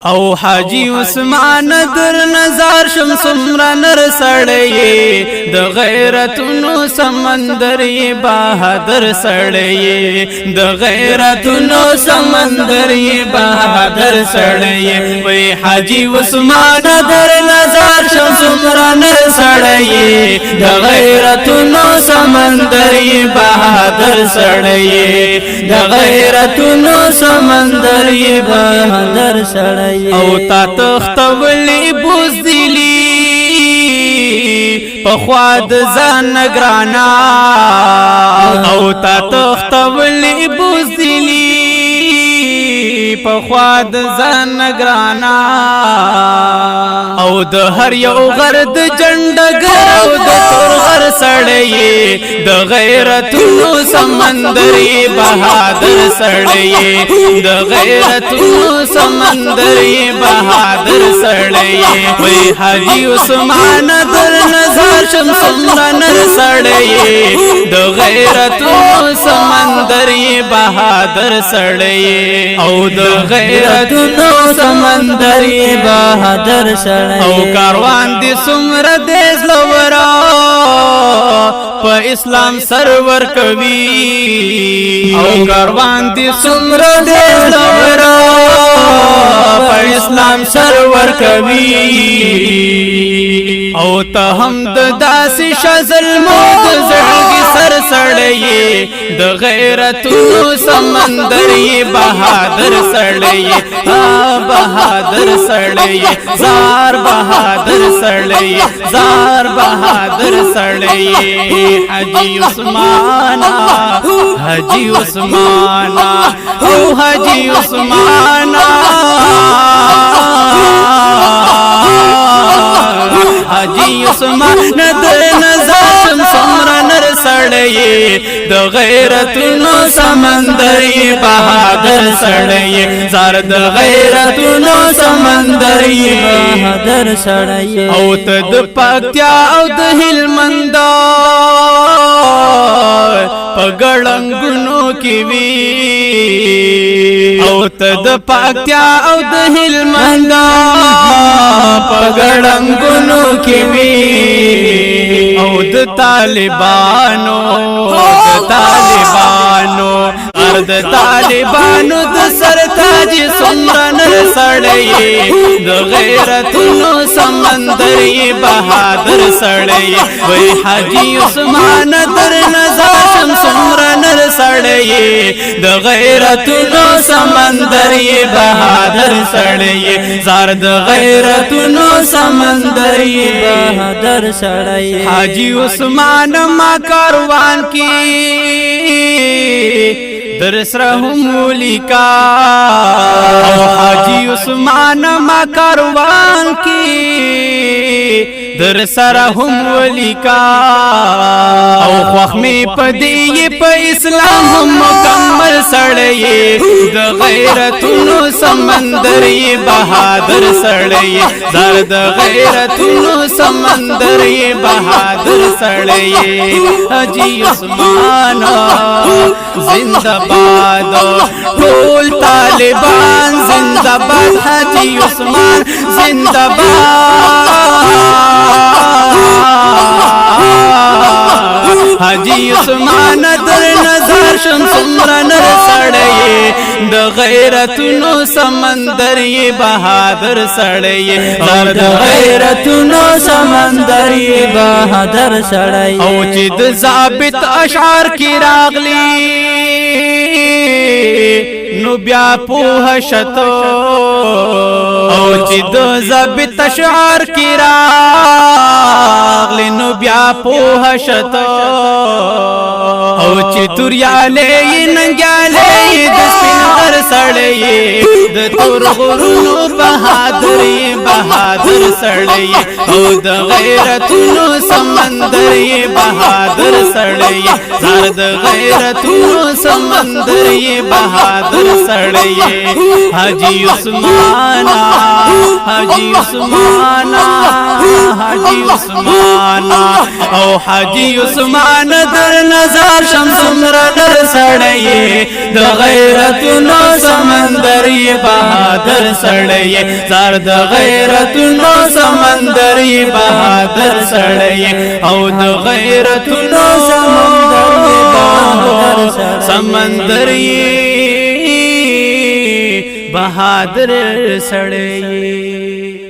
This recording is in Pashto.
او حاجی عثمان در نظر شم سمرا نر سړی د غیرتونو سمندري بہادر سړی د غیرتونو سمندري بہادر سړی وای حاجی عثمان در نظر شم سمرا نر سړی د غیرتونو سمندري بہادر سړی د غیرتونو سمندري بہادر سړی او تا تختولی بوزدلی پخواد زان گرانا او تا تختولی بوزدلی پخواد زان گرانا او د هر یو غرد جنډګر او د تور غر سړی د غیرتونو سمندري بہادر سړی د غیرتونو سمندري بہادر سړی وای حاجی عثمان در نظر شم سمرا نر سړی د غیرتونو سمندري بہادر سړی او د غیرتونو سمندري بہادر سړی او کاروان دي سمره دیس لورا په اسلام سرور کوي او کاروان دي سمره دیس لورا په اسلام سرور کوي او ته هم د داسې شزل مود زړګي سر سړی د غیرتونو سمندري بہادر سړی بہادر سړی زار بہادر سړی زار بہادر سړی حاجی عثمان حاجی عثمان او حاجی عثمان حاجی عثمان در نظر شم سمرا نر سړی د غیرتونو سمندري بہادر سړی زار د غیرتونو سمندري بہادر سړی او ته د پکتیا او د هلمند پګړنګونو کې وی او ته د پکتیا او د هلمند پګړنګونو کې وی او د طالبانو ارد طالبانو د سرتاج سمرا نر سړی د غیرتونو سمندري بہادر سړی وای حاجی عثمان در نظر شم سمرا نر سړی د غیرتونو سمندري بہادر سړی زار د غیرتونو سمندري بہادر سړی حاجی عثمان ما کاروان کی در سره هم لیکا حاجی عثمان ما کاروان کی در سره هم لیکا او خوخ می پدی په اسلام هم مکمل سړی د غیرتونو سمندري بہادر سړی زار د غیرتونو سمندري بہادر سړی حاجی عثمان زندہ باد ټول طالبان زندہ باد حاجی عثمان زندہ باد حاجی عثمان در نظر شم سمرا نر سړی د غیرتونو سمندري بہادر سړی زار د غیرتونو سمندري بہادر سړی او چې د ضابط اشعار کی راغلی نو بیا پوه شتو او چې د ضابط اشعار کی راغلی نو بیا پوه شتو او چې توریاله ننګاله د سپین غر سړی د تور غرونو بہادري بہادر سړی او د غیرتونو سمندري بہادر سړی زار د غیرتونو سمندري بہادر سړی حاجی عثمان حاجی عثمان حاجی عثمان او حاجی عثمان در نظر شمس مرنر سړی د غیرتونو سمندر بہادر سړی زار د غیرتونو سمندر بہادر سړی او د غیرتونو سمندر بہادر سړی